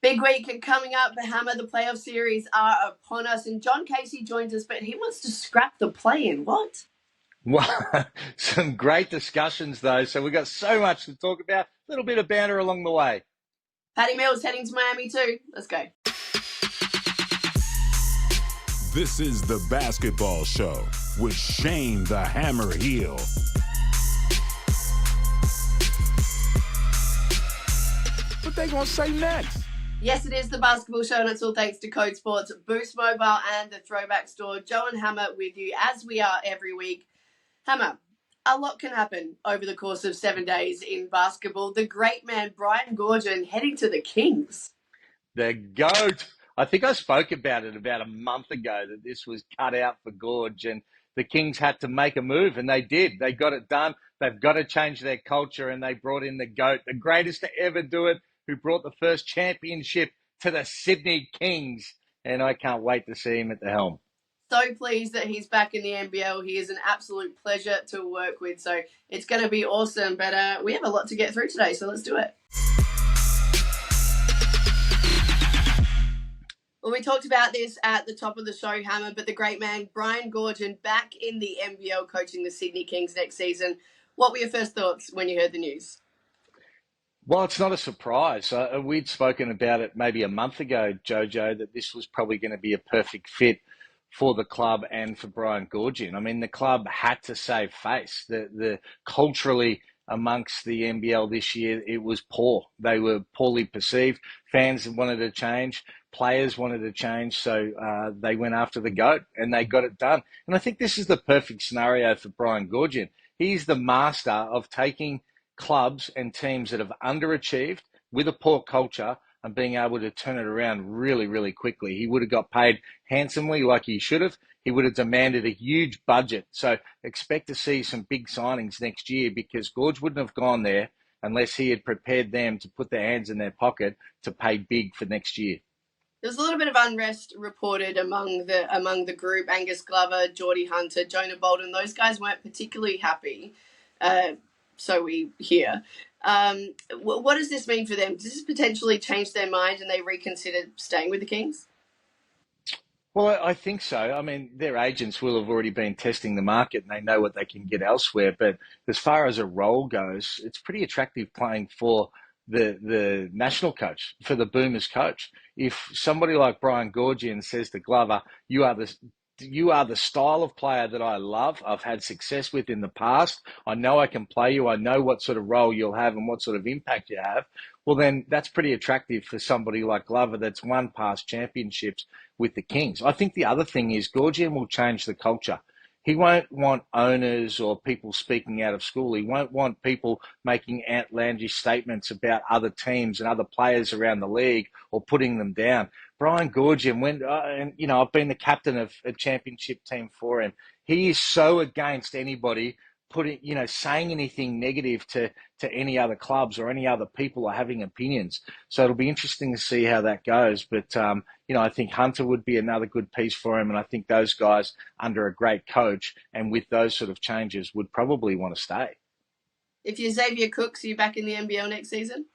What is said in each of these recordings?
Big week coming up. Hammer, the playoff series are upon us. And John Casey joins us, but he wants to scrap the play-in. What? Well, some great discussions, though. So we've got so much to talk about. A little bit of banter along the way. Patty Mills heading to Miami too. Let's go. This is The Basketball Show with Shane the Hammer Hill. What they gonna say next? Yes, it is The Basketball Show, and it's all thanks to Code Sports, Boost Mobile, and the Throwback Store. Joe and Hammer with you, as we are every week. Hammer, a lot can happen over the course of 7 days in basketball. The great man, Brian Goorjian, heading to the Kings. The GOAT. I think I spoke about it about a month ago that this was cut out for Gorge, and the Kings had to make a move, and they did. They got it done. They've got to change their culture, and they brought in the GOAT, the greatest to ever do it, who brought the first championship to the Sydney Kings, and I can't wait to see him at the helm. So pleased that he's back in the NBL. He is an absolute pleasure to work with, so it's going to be awesome. But we have a lot to get through today, so let's do it. Well, we talked about this at the top of the show, Hammer, but the great man, Brian Goorjian, back in the NBL coaching the Sydney Kings next season. What were your first thoughts when you heard the news? Well, it's not a surprise. We'd spoken about it maybe a month ago, Jojo, that this was probably going to be a perfect fit for the club and for Brian Goorjian. I mean, the club had to save face. The culturally amongst the NBL this year, it was poor. They were poorly perceived. Fans wanted to change. Players wanted to change. So they went after the GOAT and they got it done. And I think this is the perfect scenario for Brian Goorjian. He's the master of taking clubs and teams that have underachieved with a poor culture and being able to turn it around really, really quickly. He would have got paid handsomely like he should have. He would have demanded a huge budget. So expect to see some big signings next year because Gorge wouldn't have gone there unless he had prepared them to put their hands in their pocket to pay big for next year. There's a little bit of unrest reported among the group. Angus Glover, Geordie Hunter, Jonah Bolden, those guys weren't particularly happy. So we hear. What does this mean for them? Does this potentially change their mind and they reconsider staying with the Kings? Well, I think so. I mean, their agents will have already been testing the market and they know what they can get elsewhere. But as far as a role goes, it's pretty attractive playing for the national coach, for the Boomers coach. If somebody like Brian Goorjian says to Glover, you are the style of player that I love. I've had success with in the past. I know I can play you. I know what sort of role you'll have and what sort of impact you have. Well, then that's pretty attractive for somebody like Glover that's won past championships with the Kings. I think the other thing is Goorjian will change the culture. He won't want owners or people speaking out of school. He won't want people making outlandish statements about other teams and other players around the league or putting them down. Brian Goorjian, and I've been the captain of a championship team for him. He is so against anybody saying anything negative to any other clubs or any other people or having opinions. So it'll be interesting to see how that goes. But, I think Hunter would be another good piece for him. And I think those guys under a great coach and with those sort of changes would probably want to stay. If you're Xavier Cooks, are you back in the NBL next season?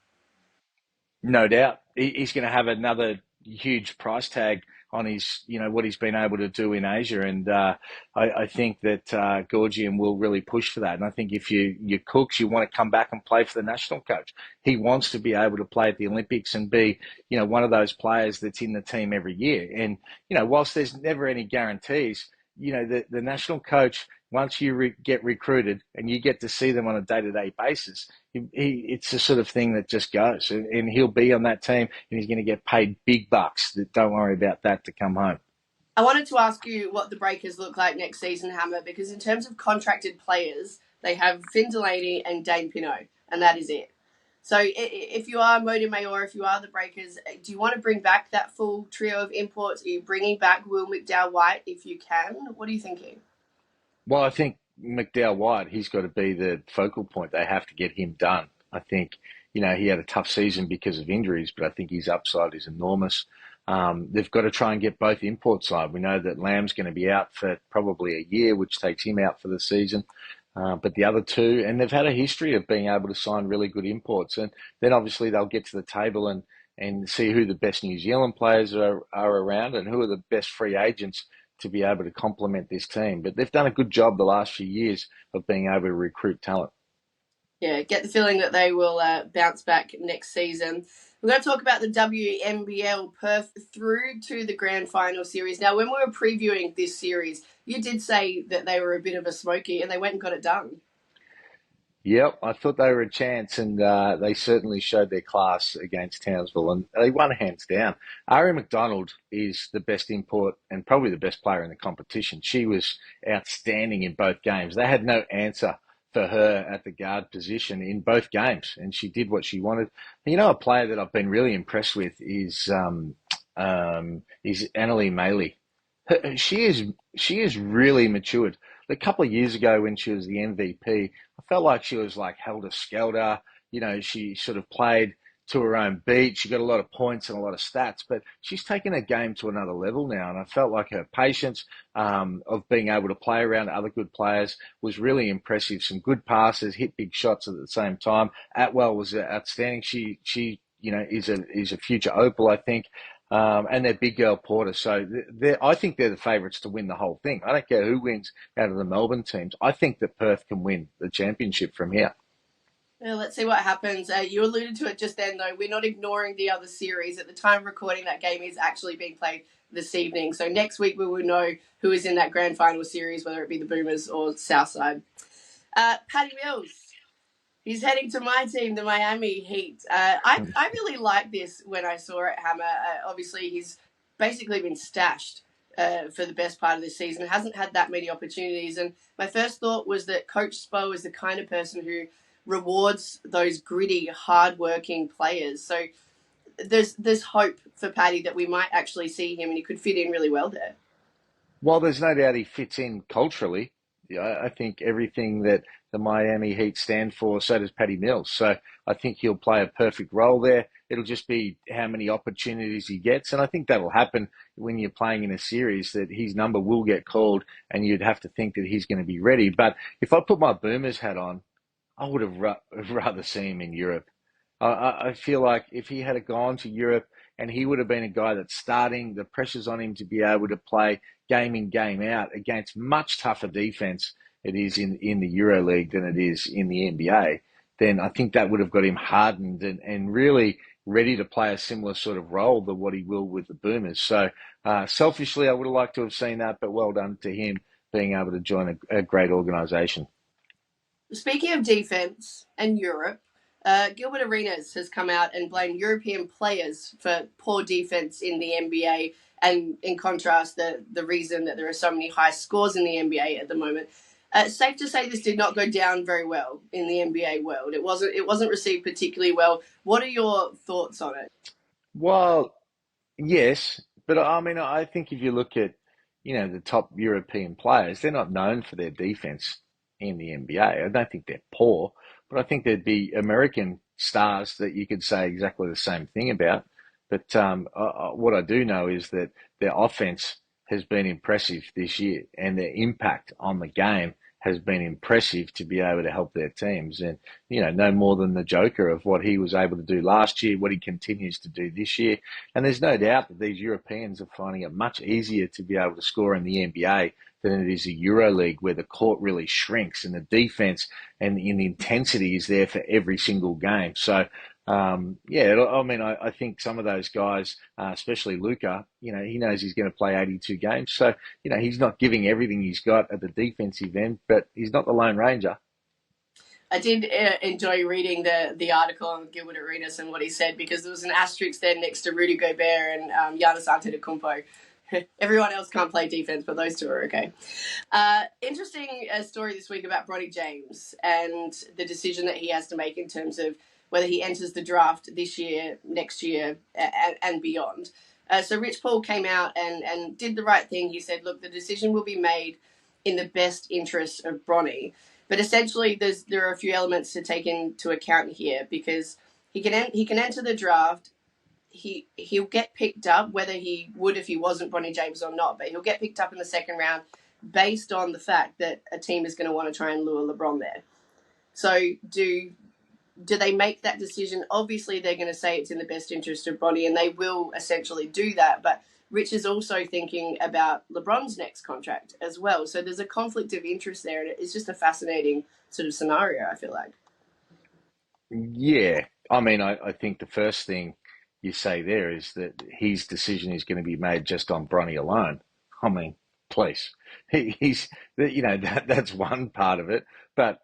No doubt. He's going to have another huge price tag on his, what he's been able to do in Asia. And I think that Goorjian will really push for that. And I think if you're Cooks, you want to come back and play for the national coach. He wants to be able to play at the Olympics and be, one of those players that's in the team every year. And, whilst there's never any guarantees, the national coach, once you get recruited and you get to see them on a day-to-day basis, it's the sort of thing that just goes. And he'll be on that team and he's going to get paid big bucks. Don't worry about that to come home. I wanted to ask you what the Breakers look like next season, Hammer, because in terms of contracted players, they have Finn Delaney and Dane Pinot, and that is it. So if you are Modi Mayor, if you are the Breakers, do you want to bring back that full trio of imports? Are you bringing back Will McDowell-White if you can? What are you thinking? Well, I think McDowell-White, he's got to be the focal point. They have to get him done. I think, he had a tough season because of injuries, but I think his upside is enormous. They've got to try and get both imports signed. We know that Lamb's going to be out for probably a year, which takes him out for the season. But the other two, and they've had a history of being able to sign really good imports. And then obviously they'll get to the table and and see who the best New Zealand players are around and who are the best free agents to be able to complement this team. But they've done a good job the last few years of being able to recruit talent. Yeah, get the feeling that they will bounce back next season. We're going to talk about the WNBL Perth through to the Grand Final series. Now, when we were previewing this series, you did say that they were a bit of a smoky, and they went and got it done. Yep, I thought they were a chance, and they certainly showed their class against Townsville, and they won hands down. Ari McDonald is the best import and probably the best player in the competition. She was outstanding in both games. They had no answer for her at the guard position in both games, and she did what she wanted. And you know, a player that I've been really impressed with is Annalie Maley. She is really matured. A couple of years ago when she was the MVP, I felt like she was like helter skelter. You know, she sort of played to her own beat. She got a lot of points and a lot of stats, but she's taken her game to another level now. And I felt like her patience of being able to play around other good players was really impressive. Some good passes, hit big shots at the same time. Atwell was outstanding. She is a future opal, I think. And they're big girl Porter. So I think they're the favourites to win the whole thing. I don't care who wins out of the Melbourne teams. I think that Perth can win the championship from here. Well, let's see what happens. You alluded to it just then, though. We're not ignoring the other series. At the time of recording, that game is actually being played this evening. So next week we will know who is in that grand final series, whether it be the Boomers or Southside. Paddy Mills. He's heading to my team, the Miami Heat. I really liked this when I saw it, Hammer. Obviously, he's basically been stashed for the best part of this season. Hasn't had that many opportunities. And my first thought was that Coach Spo is the kind of person who rewards those gritty, hard-working players. So there's hope for Paddy that we might actually see him and he could fit in really well there. Well, there's no doubt he fits in culturally. Yeah, I think everything that the Miami Heat stand for, so does Paddy Mills. So I think he'll play a perfect role there. It'll just be how many opportunities he gets. And I think that'll happen when you're playing in a series, that his number will get called and you'd have to think that he's going to be ready. But if I put my Boomers hat on, I would have rather see him in Europe. I feel like if he had gone to Europe and he would have been a guy that's starting, the pressure's on him to be able to play game in, game out against much tougher defense it is in the EuroLeague than it is in the NBA, then I think that would have got him hardened and really ready to play a similar sort of role to what he will with the Boomers. So selfishly, I would have liked to have seen that, but well done to him being able to join a great organisation. Speaking of defense and Europe, Gilbert Arenas has come out and blamed European players for poor defense in the NBA, and in contrast, the reason that there are so many high scores in the NBA at the moment. Safe to say this did not go down very well in the NBA world. It wasn't received particularly well. What are your thoughts on it? Well, yes, but I mean, I think if you look at, the top European players, they're not known for their defense in the NBA. I don't think they're poor, but I think there'd be American stars that you could say exactly the same thing about. But what I do know is that their offense has been impressive this year, and their impact on the game has been impressive to be able to help their teams. And, no more than the joker of what he was able to do last year, what he continues to do this year. And there's no doubt that these Europeans are finding it much easier to be able to score in the NBA than it is a EuroLeague, where the court really shrinks and the defense and the intensity is there for every single game. So, I think some of those guys, especially Luka, he knows he's going to play 82 games. So, he's not giving everything he's got at the defensive end, but he's not the Lone Ranger. I did enjoy reading the article on Gilbert Arenas and what he said, because there was an asterisk there next to Rudy Gobert and Giannis Antetokounmpo. Everyone else can't play defense, but those two are okay. Interesting story this week about Bronny James and the decision that he has to make in terms of whether he enters the draft this year, next year, and beyond. So Rich Paul came out and did the right thing. He said, look, the decision will be made in the best interest of Bronny. But essentially, there are a few elements to take into account here, because he can enter the draft. He'll get picked up, whether he would if he wasn't Bronny James or not, but he'll get picked up in the second round based on the fact that a team is going to want to try and lure LeBron there. So do do they make that decision? Obviously, they're going to say it's in the best interest of Bronny, and they will essentially do that. But Rich is also thinking about LeBron's next contract as well. So there's a conflict of interest there, and it's just a fascinating sort of scenario, I feel like. Yeah. I mean, I think the first thing you say there is that his decision is going to be made just on Bronny alone. I mean, please. He's, that's one part of it. But,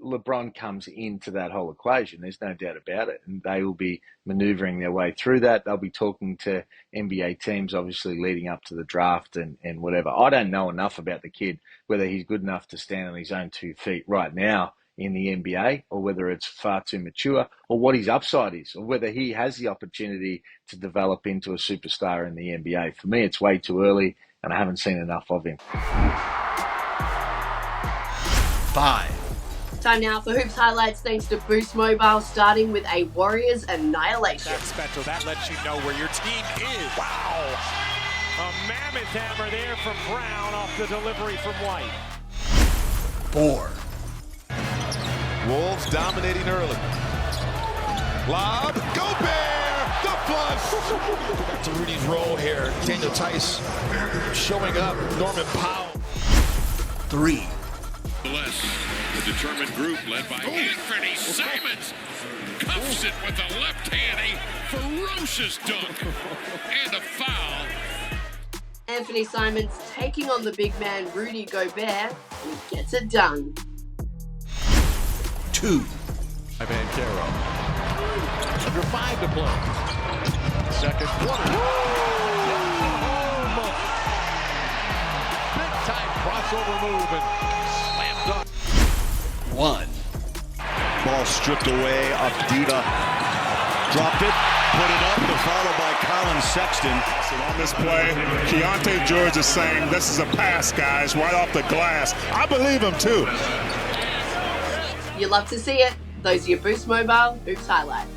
LeBron comes into that whole equation. There's no doubt about it. And they will be maneuvering their way through that. They'll be talking to NBA teams, obviously, leading up to the draft and whatever. I don't know enough about the kid, whether he's good enough to stand on his own 2 feet right now in the NBA, or whether it's far too mature, or what his upside is, or whether he has the opportunity to develop into a superstar in the NBA. For me, it's way too early, and I haven't seen enough of him. 5. Time now for Hoops Highlights, thanks to Boost Mobile, starting with a Warriors annihilation. That's special. That lets you know where your team is. Wow! A mammoth hammer there from Brown off the delivery from White. 4. Wolves dominating early. Lob, Gobert, the flush. Back to Rudy's role here. Daniel Tice showing up. Norman Powell. 3. The determined group led by Anthony Simmons cuffs it with a left hand, a ferocious dunk, and a foul. Anthony Simmons taking on the big man Rudy Gobert, and he gets it done. 2. Bancaro. Under 5 to play. Second quarter. Big time crossover move and slam dunk. 1. Ball stripped away. Abdita dropped it, put it up, and followed by Colin Sexton. On this play, Keontae George is saying this is a pass, guys, right off the glass. I believe him too. You love to see it. Those are your Boost Mobile Hoops Highlights.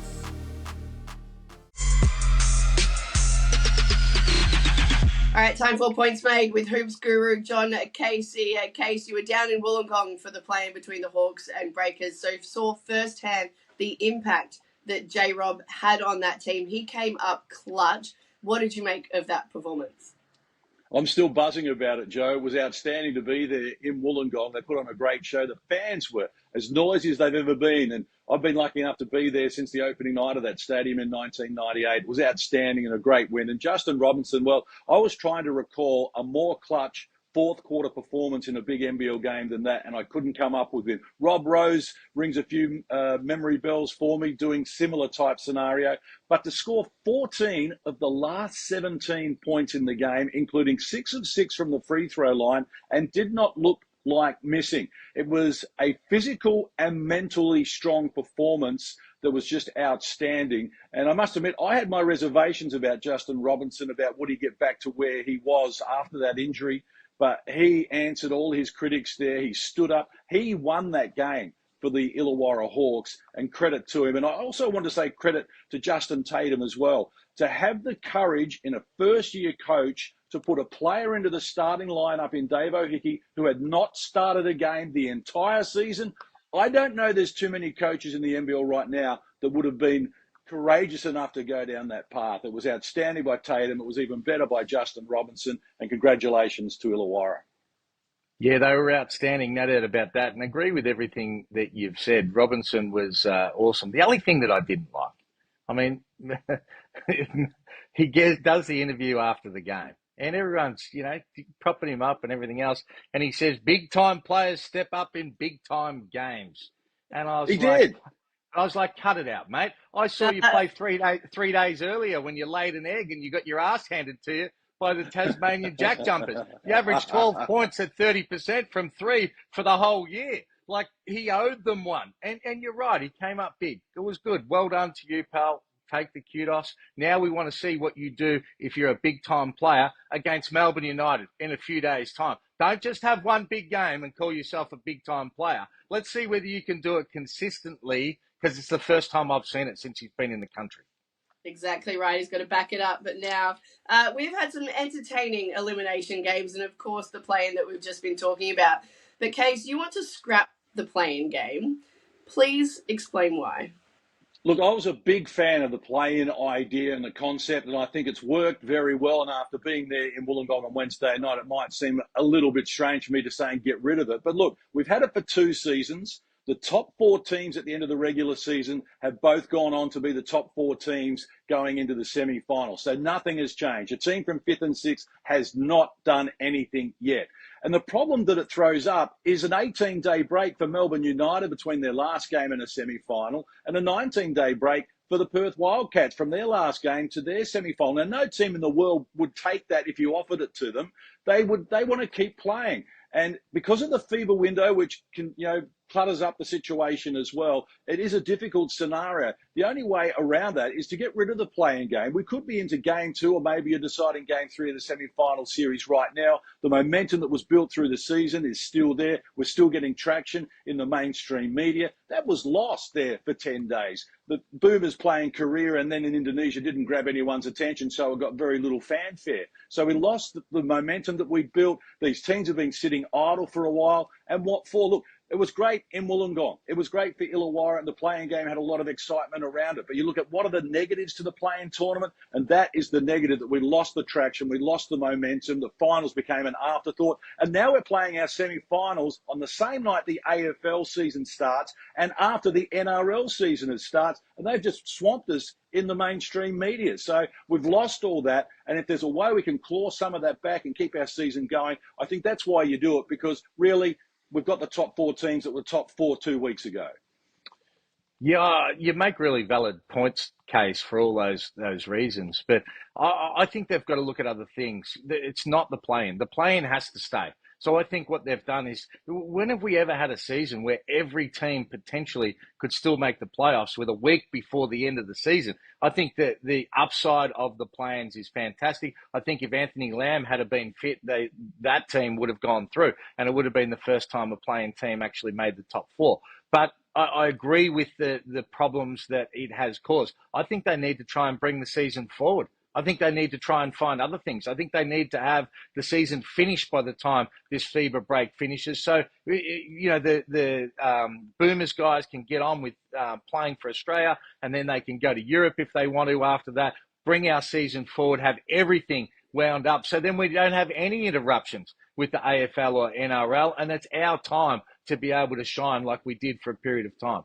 All right, time for Points Made with Hoops Guru John Casey. Casey, you were down in Wollongong for the play between the Hawks and Breakers, so saw firsthand the impact that J-Rob had on that team. He came up clutch. What did you make of that performance? I'm still buzzing about it, Joe. It was outstanding to be there in Wollongong. They put on a great show. The fans were as noisy as they've ever been. And I've been lucky enough to be there since the opening night of that stadium in 1998. It was outstanding and a great win. And Justin Robinson, well, I was trying to recall a more clutch fourth quarter performance in a big NBL game than that, and I couldn't come up with it. Rob Rose rings a few memory bells for me, doing similar type scenario. But to score 14 of the last 17 points in the game, including 6 of 6 from the free throw line, and did not look like missing. It was a physical and mentally strong performance that was just outstanding. And I must admit, I had my reservations about Justin Robinson, about would he get back to where he was after that injury. But he answered all his critics there. He stood up. He won that game for the Illawarra Hawks, and credit to him. And I also want to say credit to Justin Tatum as well, to have the courage in a first-year coach to put a player into the starting lineup in Dave O'Hickey who had not started a game the entire season. I don't know there's too many coaches in the NBL right now that would have been courageous enough to go down that path. It was outstanding by Tatum. It was even better by Justin Robinson. And congratulations to Illawarra. Yeah, they were outstanding, no doubt about that. And I agree with everything that you've said. Robinson was awesome. The only thing that I didn't like, I mean, does the interview after the game. And everyone's, propping him up and everything else. And he says, big-time players step up in big-time games. And I was like, cut it out, mate. I saw you play 3 days earlier when you laid an egg and you got your ass handed to you by the Tasmanian Jack Jumpers. You averaged 12 points at 30% from 3 for the whole year. Like, he owed them one. And you're right, he came up big. It was good. Well done to you, pal. Take the kudos. Now we want to see what you do if you're a big-time player against Melbourne United in a few days' time. Don't just have one big game and call yourself a big-time player. Let's see whether you can do it consistently, because it's the first time I've seen it since he's been in the country. Exactly right. He's got to back it up. But now we've had some entertaining elimination games and, of course, the play-in that we've just been talking about. But, Case, you want to scrap the play-in game. Please explain why. Look, I was a big fan of the play-in idea and the concept, and I think it's worked very well. And after being there in Wollongong on Wednesday night, it might seem a little bit strange for me to say and get rid of it. But look, we've had it for 2 seasons. The top 4 teams at the end of the regular season have both gone on to be the top 4 teams going into the semi-final. So nothing has changed. A team from 5th and 6th has not done anything yet. And the problem that it throws up is an 18-day break for Melbourne United between their last game and a semi-final, and a 19-day break for the Perth Wildcats from their last game to their semi-final. Now, no team in the world would take that if you offered it to them. They want to keep playing. And because of the FIBA window, which can, clutters up the situation as well, it is a difficult scenario. The only way around that is to get rid of the playing game. We could be into game 2 or maybe a deciding game 3 of the semi-final series right now. The momentum that was built through the season is still there. We're still getting traction in the mainstream media. That was lost there for 10 days. The Boomers playing Korea and then in Indonesia didn't grab anyone's attention, so it got very little fanfare. So we lost the momentum that we built. These teams have been sitting idle for a while. And what for? Look, it was great in Wollongong. It was great for Illawarra, and the playing game had a lot of excitement around it. But you look at what are the negatives to the playing tournament, and that is the negative, that we lost the traction, we lost the momentum, the finals became an afterthought, and now we're playing our semi-finals on the same night the AFL season starts and after the NRL season starts, and they've just swamped us in the mainstream media. So we've lost all that, and if there's a way we can claw some of that back and keep our season going, I think that's why you do it, because really, we've got the top 4 teams that were top 4 2 weeks ago. Yeah, you make really valid points, Case, for all those reasons. But I think they've got to look at other things. It's not the play-in. The play-in has to stay. So I think what they've done is, when have we ever had a season where every team potentially could still make the playoffs with a week before the end of the season? I think that the upside of the plans is fantastic. I think if Anthony Lamb had been fit, that team would have gone through, and it would have been the first time a playing team actually made the top 4. But I agree with the problems that it has caused. I think they need to try and bring the season forward. I think they need to try and find other things. I think they need to have the season finished by the time this FIBA break finishes. So, the Boomers guys can get on with playing for Australia, and then they can go to Europe if they want to after that, bring our season forward, have everything wound up. So then we don't have any interruptions with the AFL or NRL, and it's our time to be able to shine like we did for a period of time.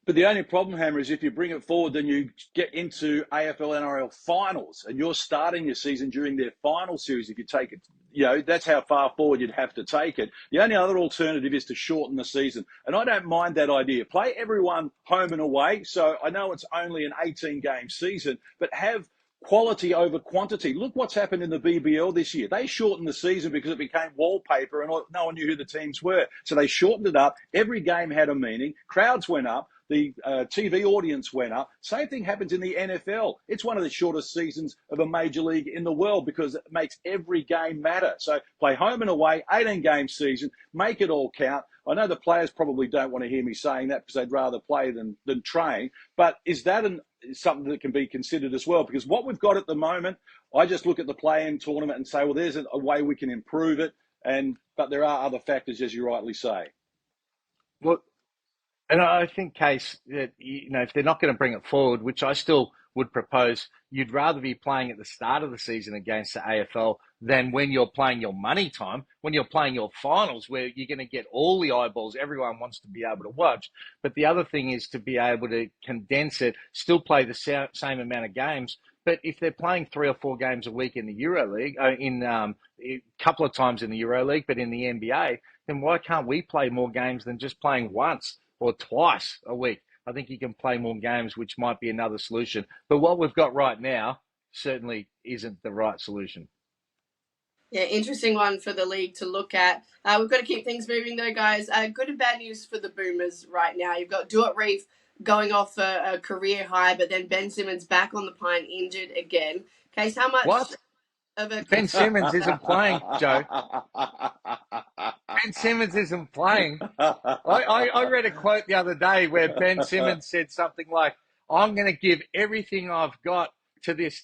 But the only problem, Hammer, is if you bring it forward, then you get into AFL NRL finals, and you're starting your season during their final series. If you take it, that's how far forward you'd have to take it. The only other alternative is to shorten the season. And I don't mind that idea. Play everyone home and away. So I know it's only an 18-game season, but have quality over quantity. Look what's happened in the BBL this year. They shortened the season because it became wallpaper and no one knew who the teams were. So they shortened it up. Every game had a meaning. Crowds went up. The TV audience went up. Same thing happens in the NFL. It's one of the shortest seasons of a major league in the world because it makes every game matter. So play home and away, 18-game season, make it all count. I know the players probably don't want to hear me saying that because they'd rather play than train. But is that something that can be considered as well? Because what we've got at the moment, I just look at the play-in tournament and say, well, there's a way we can improve it. But there are other factors, as you rightly say. Well, and I think, Case, that if they're not going to bring it forward, which I still would propose, you'd rather be playing at the start of the season against the AFL than when you're playing your money time, when you're playing your finals, where you're going to get all the eyeballs everyone wants to be able to watch. But the other thing is to be able to condense it, still play the same amount of games. But if they're playing 3 or 4 games a week in the EuroLeague, a couple of times in the EuroLeague, but in the NBA, then why can't we play more games than just playing once or twice a week? I think you can play more games, which might be another solution. But what we've got right now certainly isn't the right solution. Yeah, interesting one for the league to look at. We've got to keep things moving though, guys. Good and bad news for the Boomers right now. You've got Duop going off a career high, but then Ben Simmons back on the pine, injured again. Case, how much of a... Ben Simmons isn't playing, Joe. Ben Simmons isn't playing. I read a quote the other day where Ben Simmons said something like, I'm going to give everything I've got to this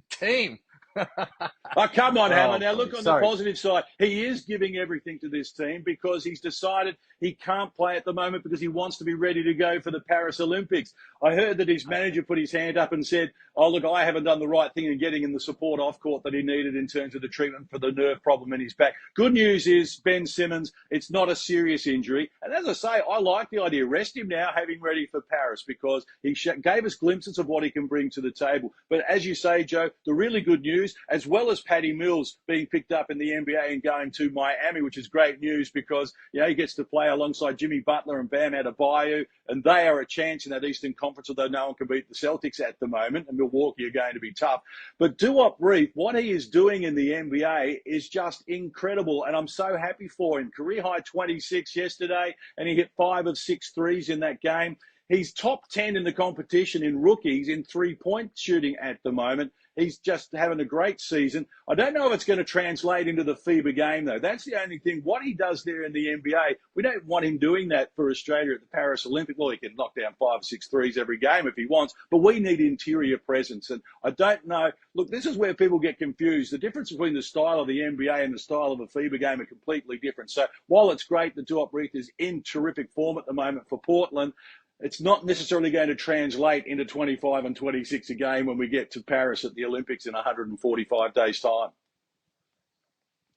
team. Oh, come on, Hammer. Oh, Now look on the sorry. positive side. He is giving everything to this team because he's decided he can't play at the moment because he wants to be ready to go for the Paris Olympics. I heard that his manager put his hand up and said, oh, look, I haven't done the right thing in getting him the support off court that he needed in terms of the treatment for the nerve problem in his back. Good news is Ben Simmons, it's not a serious injury. And as I say, I like the idea. Rest him now, have him ready for Paris because he gave us glimpses of what he can bring to the table. But as you say, Joe, the really good news, as well as Patty Mills being picked up in the NBA and going to Miami, which is great news because he gets to play alongside Jimmy Butler and Bam Adebayo, and they are a chance in that Eastern Conference, although no one can beat the Celtics at the moment, and Milwaukee are going to be tough. But Duop Reith, what he is doing in the NBA is just incredible, and I'm so happy for him. Career high 26 yesterday, and he hit 5 of 6 threes in that game. He's top 10 in the competition in rookies in three-point shooting at the moment. He's just having a great season. I don't know if it's going to translate into the FIBA game, though. That's the only thing. What he does there in the NBA, we don't want him doing that for Australia at the Paris Olympics. Well, he can knock down 5 or 6 threes every game if he wants, but we need interior presence. And I don't know. Look, this is where people get confused. The difference between the style of the NBA and the style of a FIBA game are completely different. So while it's great that Duop Reith is in terrific form at the moment for Portland, it's not necessarily going to translate into 25 and 26 a game when we get to Paris at the Olympics in 145 days' time.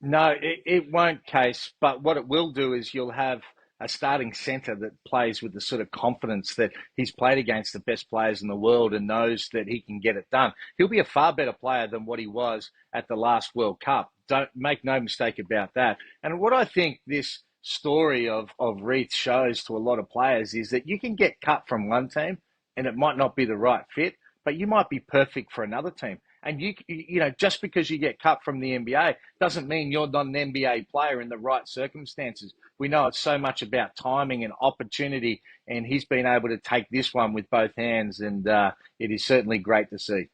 No, it won't, Case. But what it will do is you'll have a starting centre that plays with the sort of confidence that he's played against the best players in the world and knows that he can get it done. He'll be a far better player than what he was at the last World Cup. Don't make no mistake about that. And what I think this story of Reith shows to a lot of players is that you can get cut from one team and it might not be the right fit, but you might be perfect for another team. And you know, just because you get cut from the NBA doesn't mean you're not an NBA player in the right circumstances. We know it's so much about timing and opportunity, and he's been able to take this one with both hands, and it is certainly great to see.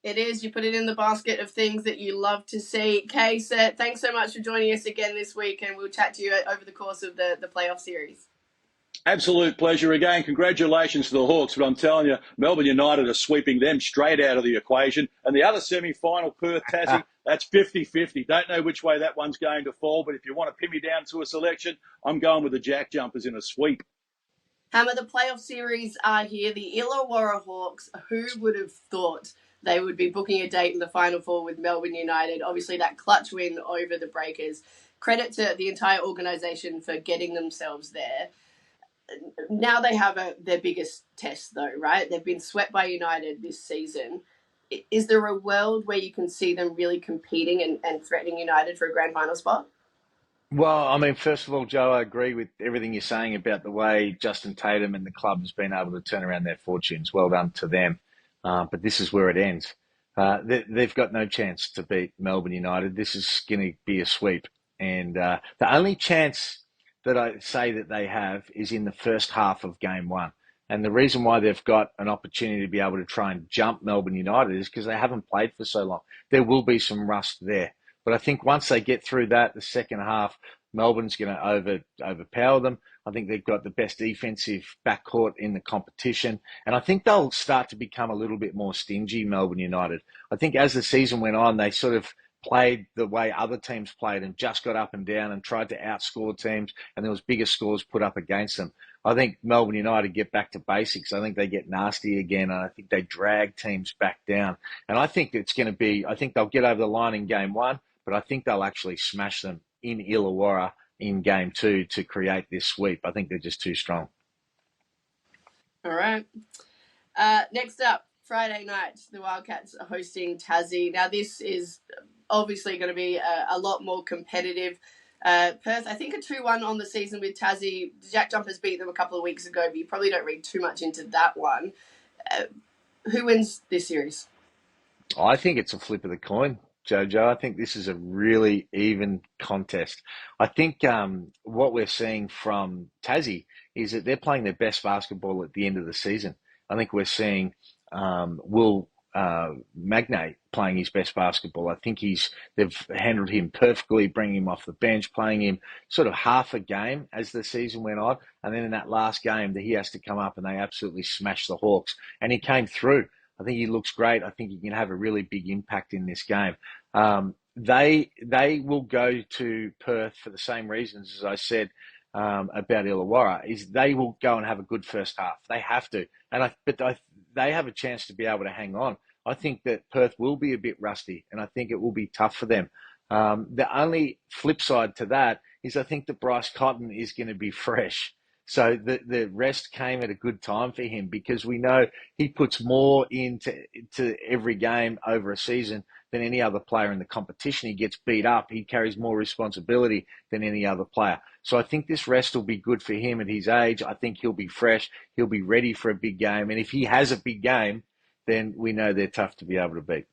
It is. You put it in the basket of things that you love to see. Case, thanks so much for joining us again this week, and we'll chat to you over the course of the playoff series. Absolute pleasure again. Congratulations to the Hawks, but I'm telling you, Melbourne United are sweeping them straight out of the equation. And the other semi-final, Perth Tassie, that's 50-50. Don't know which way that one's going to fall, but if you want to pin me down to a selection, I'm going with the Jack Jumpers in a sweep. Hammer, the playoff series are here. The Illawarra Hawks, who would have thought they would be booking a date in the Final Four with Melbourne United? Obviously, that clutch win over the Breakers. Credit to the entire organisation for getting themselves there. Now they have their biggest test, though, right? They've been swept by United this season. Is there a world where you can see them really competing and threatening United for a grand final spot? Well, I mean, first of all, Joe, I agree with everything you're saying about the way Justin Tatum and the club has been able to turn around their fortunes. Well done to them. But this is where it ends. They've got no chance to beat Melbourne United. This is going to be a sweep. And the only chance that I say that they have is in the first half of game one. And the reason why they've got an opportunity to be able to try and jump Melbourne United is because they haven't played for so long. There will be some rust there. But I think once they get through that, the second half, Melbourne's going to overpower them. I think they've got the best defensive backcourt in the competition. And I think they'll start to become a little bit more stingy, Melbourne United. I think as the season went on, they sort of played the way other teams played and just got up and down and tried to outscore teams, and there was bigger scores put up against them. I think Melbourne United get back to basics. I think they get nasty again, and I think they drag teams back down. And I think I think they'll get over the line in game one, but I think they'll actually smash them in Illawarra in game two to create this sweep. I think they're just too strong. All right. Next up, Friday night, the Wildcats are hosting Tassie. Now, this is obviously going to be a lot more competitive. Perth, I think a 2-1 on the season with Tassie. Jack Jumpers beat them a couple of weeks ago, but you probably don't read too much into that one. Who wins this series? I think it's a flip of the coin, Jojo. I think this is a really even contest. I think what we're seeing from Tassie is that they're playing their best basketball at the end of the season. I think we're seeing Will Magnay playing his best basketball. I think they've handled him perfectly, bringing him off the bench, playing him sort of half a game as the season went on. And then in that last game that he has to come up and they absolutely smashed the Hawks. And he came through. I think he looks great. I think he can have a really big impact in this game. They will go to Perth for the same reasons as I said about Illawarra, is they will go and have a good first half. They have to. They have a chance to be able to hang on. I think that Perth will be a bit rusty, and I think it will be tough for them. The only flip side to that is I think that Bryce Cotton is going to be fresh. So the rest came at a good time for him, because we know he puts more into every game over a season than any other player in the competition. He gets beat up. He carries more responsibility than any other player. So I think this rest will be good for him at his age. I think he'll be fresh. He'll be ready for a big game. And if he has a big game, then we know they're tough to be able to beat.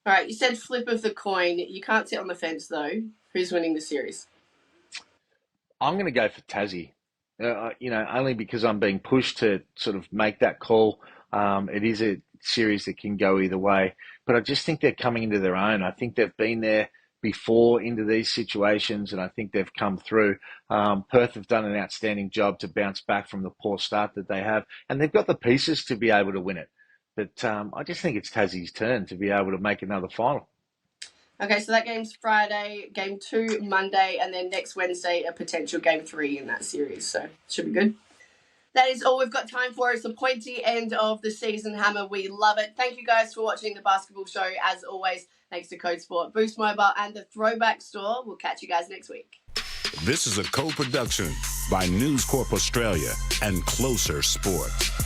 All right, you said flip of the coin. You can't sit on the fence, though. Who's winning the series? I'm going to go for Tassie. Only because I'm being pushed to sort of make that call. It is a series that can go either way, but I just think they're coming into their own. I think they've been there before into these situations, and I think they've come through. Perth have done an outstanding job to bounce back from the poor start that they have, and they've got the pieces to be able to win it. But I just think it's Tassie's turn to be able to make another final. Okay, so that game's Friday, game 2 Monday, and then next Wednesday a potential game 3 in that series. So should be good. That is all we've got time for. It's the pointy end of the season, Hammer. We love it. Thank you guys for watching the basketball show. As always, thanks to Code Sport, Boost Mobile, and the Throwback store. We'll catch you guys next week. This is a co-production by News Corp Australia and Closer Sports.